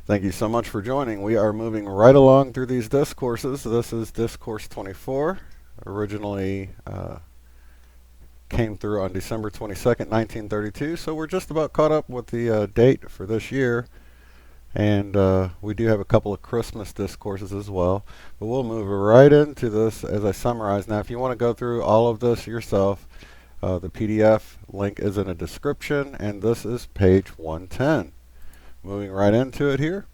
Thank you so much for joining. We are moving right along through these discourses. This is Discourse 24. Originally came through on December 22nd, 1932. So we're just about caught up with the date for this year. And we do have a couple of Christmas discourses as well. But we'll move right into this as I summarize. Now, if you want to go through all of this yourself, the PDF link is in a description, and this is page 110. Moving right into it here.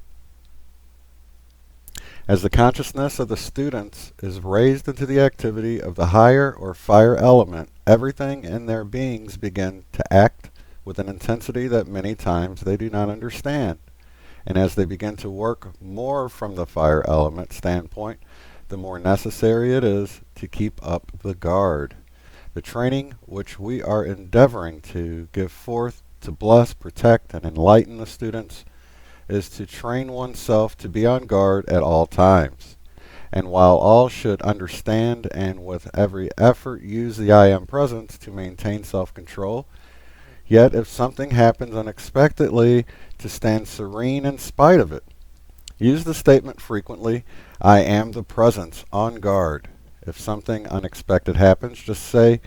As the consciousness of the students is raised into the activity of the higher or fire element, everything in their beings begin to act with an intensity that many times they do not understand. And as they begin to work more from the fire element standpoint, the more necessary it is to keep up the guard. The training which we are endeavoring to give forth to bless, protect, and enlighten the students is to train oneself to be on guard at all times. And while all should understand and with every effort use the I am presence to maintain self-control, yet if something happens unexpectedly, to stand serene in spite of it. Use the statement frequently, I am the presence on guard. If something unexpected happens, just say,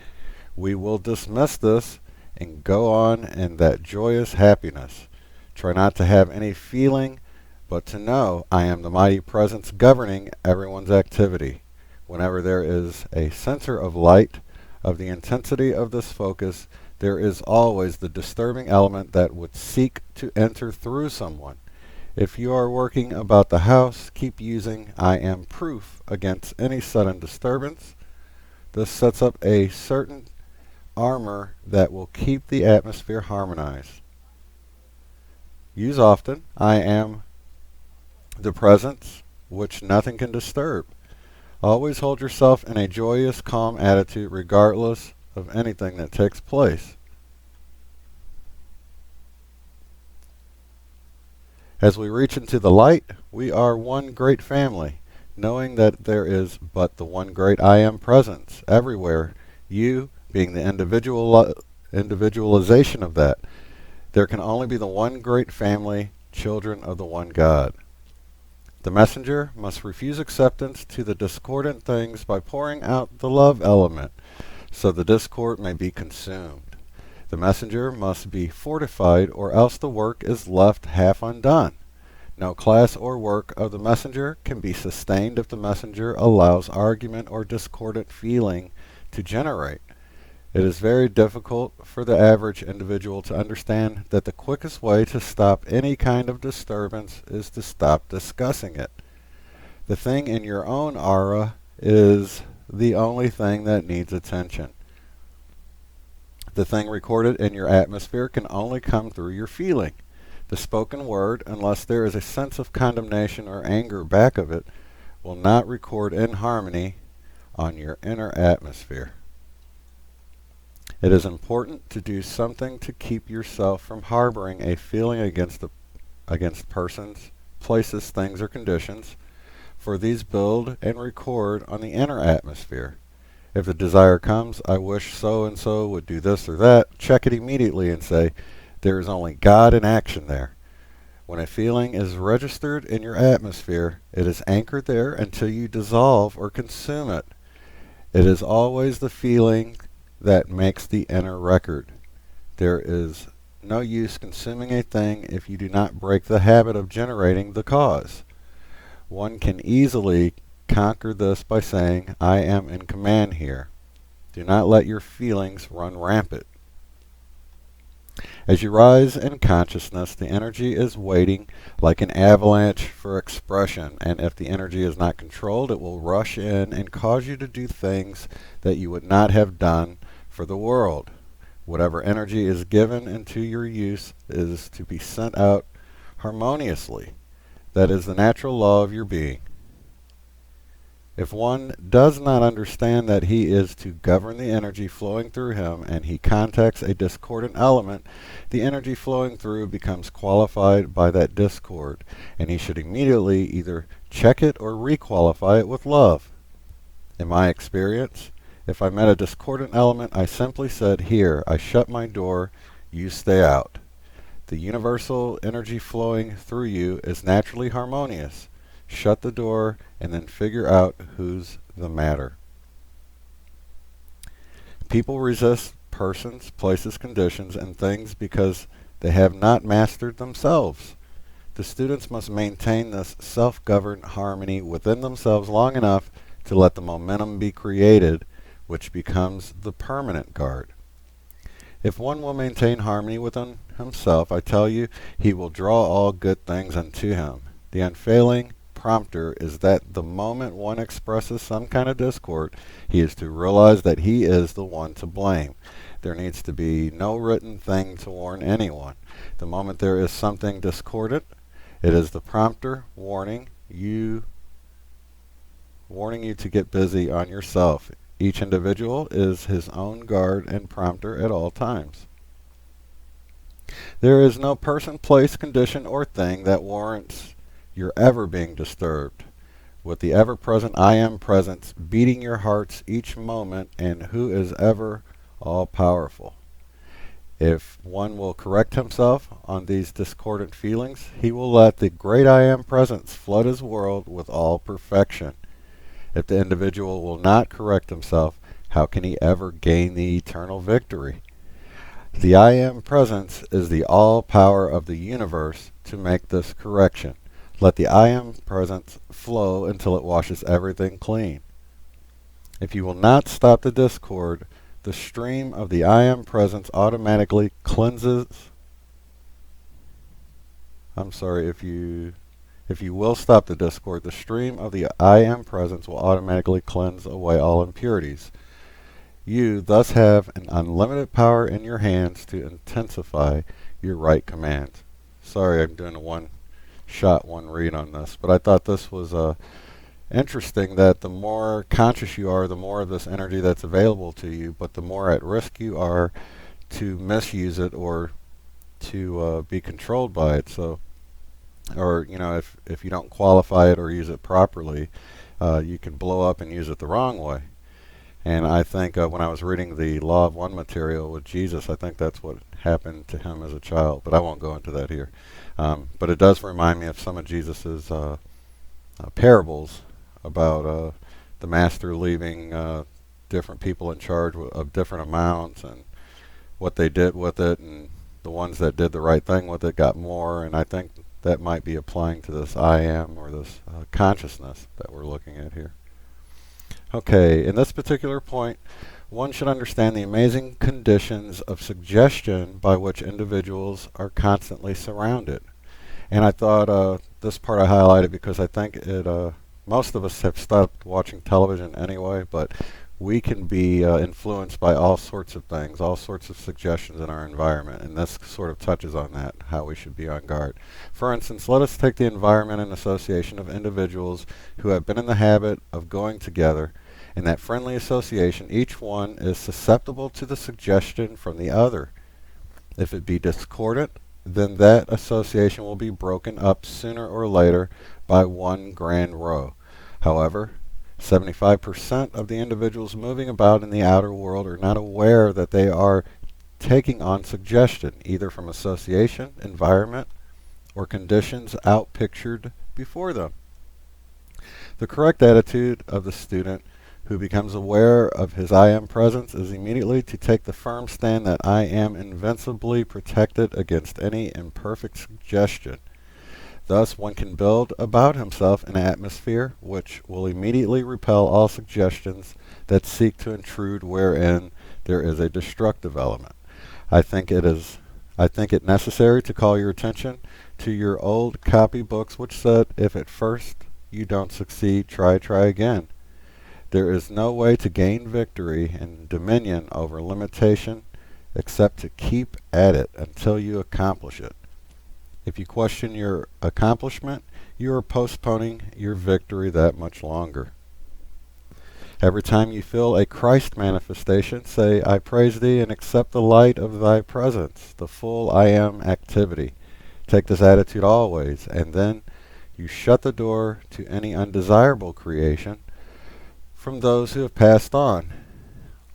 we will dismiss this and go on in that joyous happiness. Try not to have any feeling, but to know I am the mighty presence governing everyone's activity. Whenever there is a center of light, of the intensity of this focus, there is always the disturbing element that would seek to enter through someone. If you are working about the house, keep using I am proof against any sudden disturbance. This sets up a certain armor that will keep the atmosphere harmonized. Use often, I am the presence which nothing can disturb. Always hold yourself in a joyous, calm attitude regardless of anything that takes place. As we reach into the light, we are one great family, knowing that there is but the one great I am presence everywhere, you being the individualization of that. There can only be the one great family, children of the one God. The messenger must refuse acceptance to the discordant things by pouring out the love element, so the discord may be consumed. The messenger must be fortified, or else the work is left half undone. No class or work of the messenger can be sustained if the messenger allows argument or discordant feeling to generate. It is very difficult for the average individual to understand that the quickest way to stop any kind of disturbance is to stop discussing it. The thing in your own aura is the only thing that needs attention. The thing recorded in your atmosphere can only come through your feeling. The spoken word, unless there is a sense of condemnation or anger back of it, will not record in harmony on your inner atmosphere. It is important to do something to keep yourself from harboring a feeling against persons, places, things, or conditions, for these build and record on the inner atmosphere. If the desire comes, I wish so and so would do this or that, check it immediately and say, there is only God in action there. When a feeling is registered in your atmosphere, it is anchored there until you dissolve or consume it. It is always the feeling that makes the inner record. There is no use consuming a thing if you do not break the habit of generating the cause. One can easily conquer this by saying, I am in command here. Do not let your feelings run rampant. As you rise in consciousness, the energy is waiting like an avalanche for expression, and if the energy is not controlled, it will rush in and cause you to do things that you would not have done for the world. Whatever energy is given into your use is to be sent out harmoniously. That is the natural law of your being. If one does not understand that he is to govern the energy flowing through him and he contacts a discordant element, the energy flowing through becomes qualified by that discord, and he should immediately either check it or requalify it with love. In my experience, if I met a discordant element, I simply said, here, I shut my door, you stay out. The universal energy flowing through you is naturally harmonious. Shut the door and then figure out who's the matter. People resist persons, places, conditions, and things because they have not mastered themselves. The students must maintain this self-governed harmony within themselves long enough to let the momentum be created, which becomes the permanent guard. If one will maintain harmony within himself, I tell you, he will draw all good things unto him. The unfailing prompter is that the moment one expresses some kind of discord, he is to realize that he is the one to blame. There needs to be no written thing to warn anyone. The moment there is something discordant, it is the prompter warning you to get busy on yourself. Each individual is his own guard and prompter at all times. There is no person, place, condition, or thing that warrants your ever being disturbed. With the ever-present I Am presence beating your hearts each moment, and who is ever all-powerful. If one will correct himself on these discordant feelings, he will let the great I Am presence flood his world with all perfection. If the individual will not correct himself, how can he ever gain the eternal victory? The I Am presence is the all power of the universe to make this correction. Let the I Am presence flow until it washes everything clean. If you will not stop the discord, the stream of the I Am presence automatically cleanses. If you will stop the discord, the stream of the I Am presence will automatically cleanse away all impurities. You thus have an unlimited power in your hands to intensify your right commands. Sorry, I'm doing a one-shot, one-read on this, but I thought this was interesting that the more conscious you are, the more of this energy that's available to you, but the more at risk you are to misuse it or to be controlled by it. So, or if you don't qualify it or use it properly, you can blow up and use it the wrong way. And I think when I was reading the Law of One material with Jesus, I think that's what happened to him as a child. But I won't go into that here. But it does remind me of some of Jesus's parables about the master leaving different people in charge of different amounts and what they did with it, and the ones that did the right thing with it got more. And I think that might be applying to this I Am, or this consciousness that we're looking at here. Okay, in this particular point, one should understand the amazing conditions of suggestion by which individuals are constantly surrounded. And I thought this part I highlighted because I think it most of us have stopped watching television anyway, but we can be influenced by all sorts of things, all sorts of suggestions in our environment, and this sort of touches on that, how we should be on guard. For instance, let us take the environment and association of individuals who have been in the habit of going together. In that friendly association, each one is susceptible to the suggestion from the other. If it be discordant, then that association will be broken up sooner or later by one grand row. However, 75% of the individuals moving about in the outer world are not aware that they are taking on suggestion, either from association, environment, or conditions outpictured before them. The correct attitude of the student who becomes aware of his I Am presence is immediately to take the firm stand that I am invincibly protected against any imperfect suggestion. Thus, one can build about himself an atmosphere which will immediately repel all suggestions that seek to intrude wherein there is a destructive element. I think it necessary to call your attention to your old copybooks which said, if at first you don't succeed, try again. There is no way to gain victory and dominion over limitation except to keep at it until you accomplish it. If you question your accomplishment, you are postponing your victory that much longer. Every time you feel a Christ manifestation, say, I praise thee and accept the light of thy presence, the full I Am activity. Take this attitude always, and then you shut the door to any undesirable creation from those who have passed on.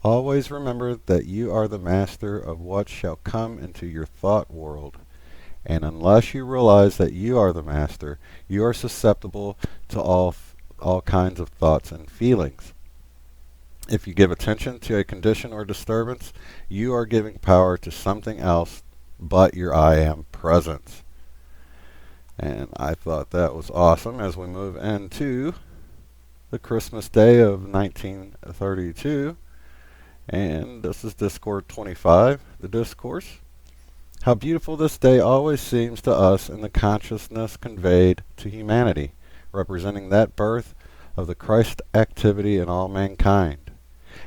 Always remember that you are the master of what shall come into your thought world, And unless you realize that you are the master, you are susceptible to all kinds of thoughts and feelings. If you give attention to a condition or disturbance, you are giving power to something else but your I am presence. And I thought that was awesome as we move into the Christmas day of 1932. And this is Discourse 25, the discourse. How beautiful this day always seems to us in the consciousness conveyed to humanity, representing that birth of the Christ activity in all mankind.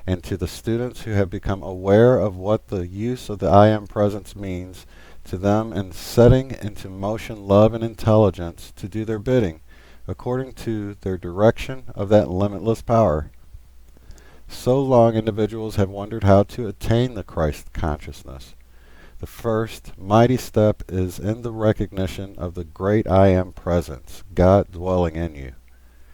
And to the students who have become aware of what the use of the I am presence means to them in setting into motion love and intelligence to do their bidding, according to their direction of that limitless power. So long individuals have wondered how to attain the Christ consciousness. The first mighty step is in the recognition of the great I am presence, God dwelling in you.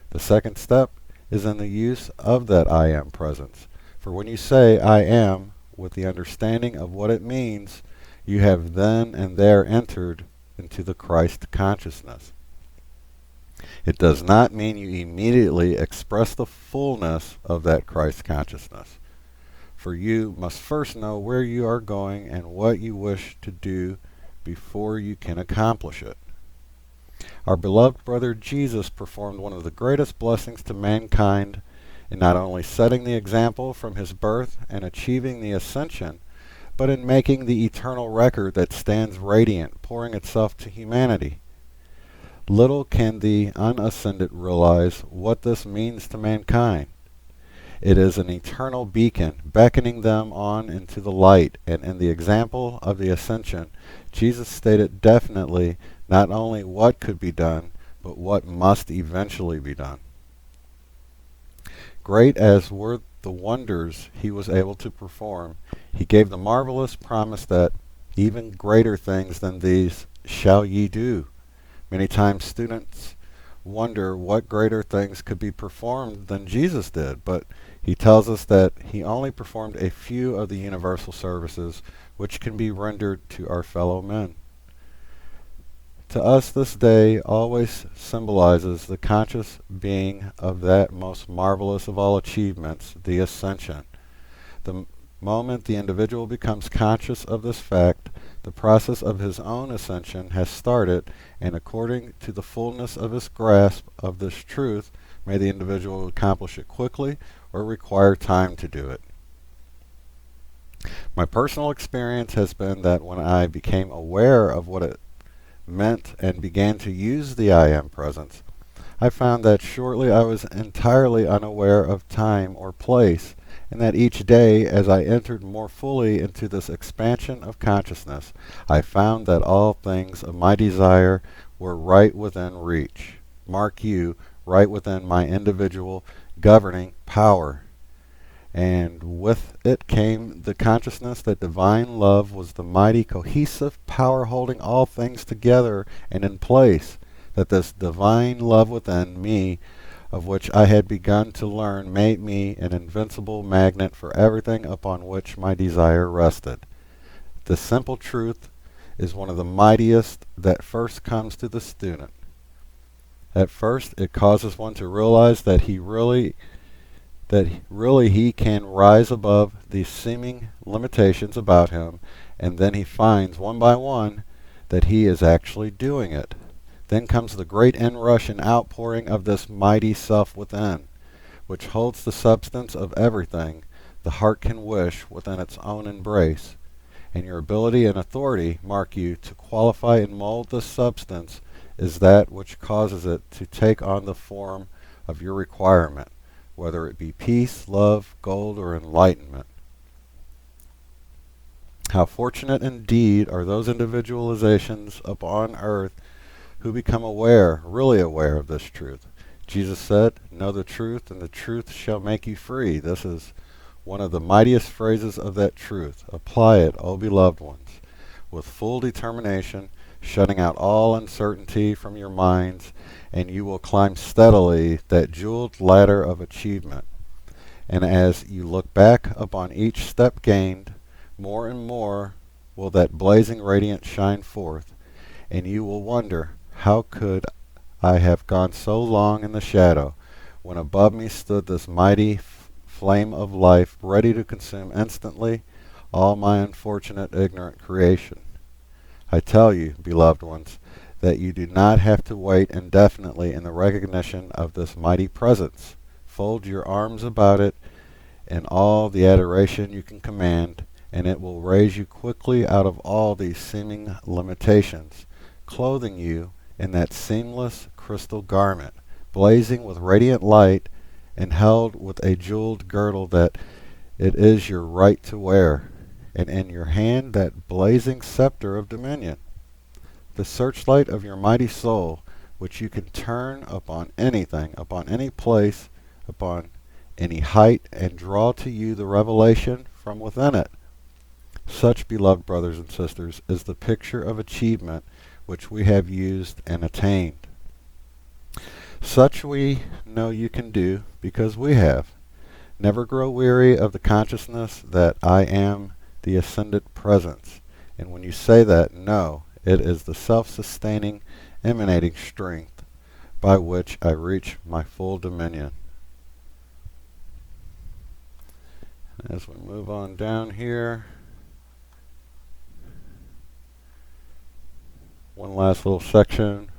The second step is in the use of that I am presence. For when you say I am, with the understanding of what it means, you have then and there entered into the Christ consciousness. It does not mean you immediately express the fullness of that Christ consciousness. For you must first know where you are going and what you wish to do before you can accomplish it. Our beloved brother Jesus performed one of the greatest blessings to mankind in not only setting the example from his birth and achieving the ascension, but in making the eternal record that stands radiant, pouring itself to humanity. Little can the unascended realize what this means to mankind. It is an eternal beacon, beckoning them on into the light, and in the example of the ascension, Jesus stated definitely not only what could be done, but what must eventually be done. Great as were the wonders he was able to perform, he gave the marvelous promise that even greater things than these shall ye do. Many times students wonder what greater things could be performed than Jesus did, but he tells us that he only performed a few of the universal services which can be rendered to our fellow men. To us this day always symbolizes the conscious being of that most marvelous of all achievements, the ascension. The moment the individual becomes conscious of this fact, the process of his own ascension has started, and according to the fullness of his grasp of this truth, may the individual accomplish it quickly or require time to do it. My personal experience has been that when I became aware of what it meant and began to use the I am presence, I found that shortly I was entirely unaware of time or place, and that each day as I entered more fully into this expansion of consciousness, I found that all things of my desire were right within reach. Mark you, right within my individual governing power. And with it came the consciousness that divine love was the mighty cohesive power holding all things together and in place, that this divine love within me, of which I had begun to learn, made me an invincible magnet for everything upon which my desire rested. This simple truth is one of the mightiest that first comes to the student. At first it causes one to realize that he can rise above these seeming limitations about him, and then he finds one by one that he is actually doing it. Then comes the great inrush and outpouring of this mighty self within, which holds the substance of everything the heart can wish within its own embrace. And your ability and authority, mark you, to qualify and mold this substance is that which causes it to take on the form of your requirement, whether it be peace, love, gold, or enlightenment. How fortunate indeed are those individualizations upon earth who become aware, really aware of this truth. Jesus said, "Know the truth, and the truth shall make you free." This is one of the mightiest phrases of that truth. Apply it, O beloved ones, with full determination, shutting out all uncertainty from your minds, and you will climb steadily that jeweled ladder of achievement. And as you look back upon each step gained, more and more will that blazing radiance shine forth, and you will wonder, how could I have gone so long in the shadow, when above me stood this mighty flame of life, ready to consume instantly all my unfortunate ignorant creation? I tell you, beloved ones, that you do not have to wait indefinitely in the recognition of this mighty presence. Fold your arms about it in all the adoration you can command, and it will raise you quickly out of all these seeming limitations, clothing you in that seamless crystal garment, blazing with radiant light and held with a jeweled girdle that it is your right to wear, and in your hand that blazing scepter of dominion, the searchlight of your mighty soul, which you can turn upon anything, upon any place, upon any height, and draw to you the revelation from within it. Such, beloved brothers and sisters, is the picture of achievement which we have used and attained. Such we know you can do, because we have. Never grow weary of the consciousness that I am the ascended presence. And when you say that, know it is the self-sustaining, emanating strength by which I reach my full dominion. As we move on down here, one last little section.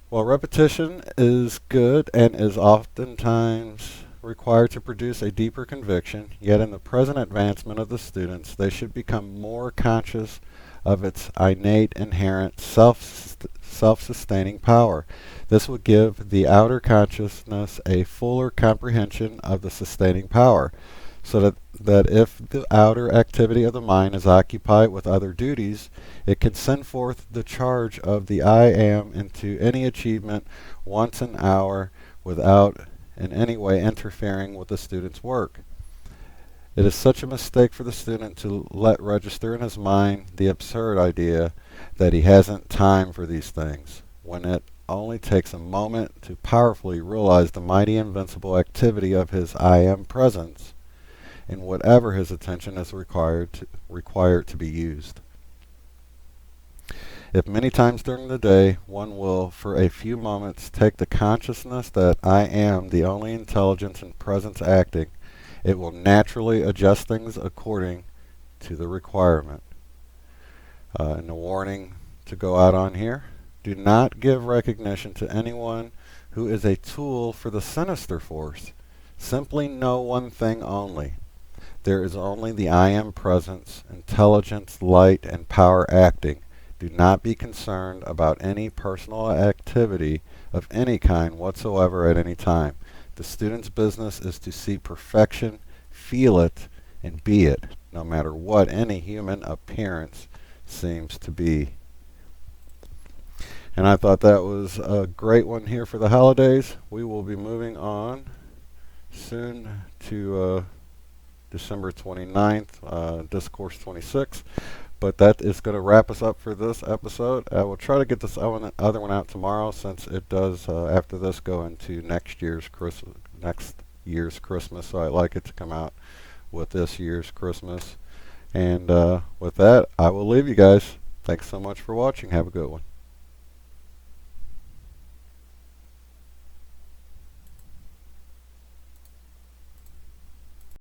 While repetition is good and is oftentimes required to produce a deeper conviction, yet in the present advancement of the students, they should become more conscious of its innate, inherent, self-sustaining power. This will give the outer consciousness a fuller comprehension of the sustaining power, so that if the outer activity of the mind is occupied with other duties, it can send forth the charge of the I am into any achievement once an hour without in any way interfering with the student's work. It is such a mistake for the student to let register in his mind the absurd idea that he hasn't time for these things, when it only takes a moment to powerfully realize the mighty invincible activity of his I am presence in whatever his attention is required to be used. If many times during the day one will for a few moments take the consciousness that I am the only intelligence and presence acting, it will naturally adjust things according to the requirement. And the warning to go out on here: do not give recognition to anyone who is a tool for the sinister force. Simply know one thing only. There is only the I am presence, intelligence, light, and power acting. Do not be concerned about any personal activity of any kind whatsoever at any time. The student's business is to see perfection, feel it, and be it, no matter what any human appearance seems to be. And I thought that was a great one here for the holidays. We will be moving on soon to December 29th, Discourse 26. But that is going to wrap us up for this episode. I will try to get this other one out tomorrow, since it does, after this, go into next year's Christmas. So I like it to come out with this year's Christmas. And with that, I will leave you guys. Thanks so much for watching. Have a good one.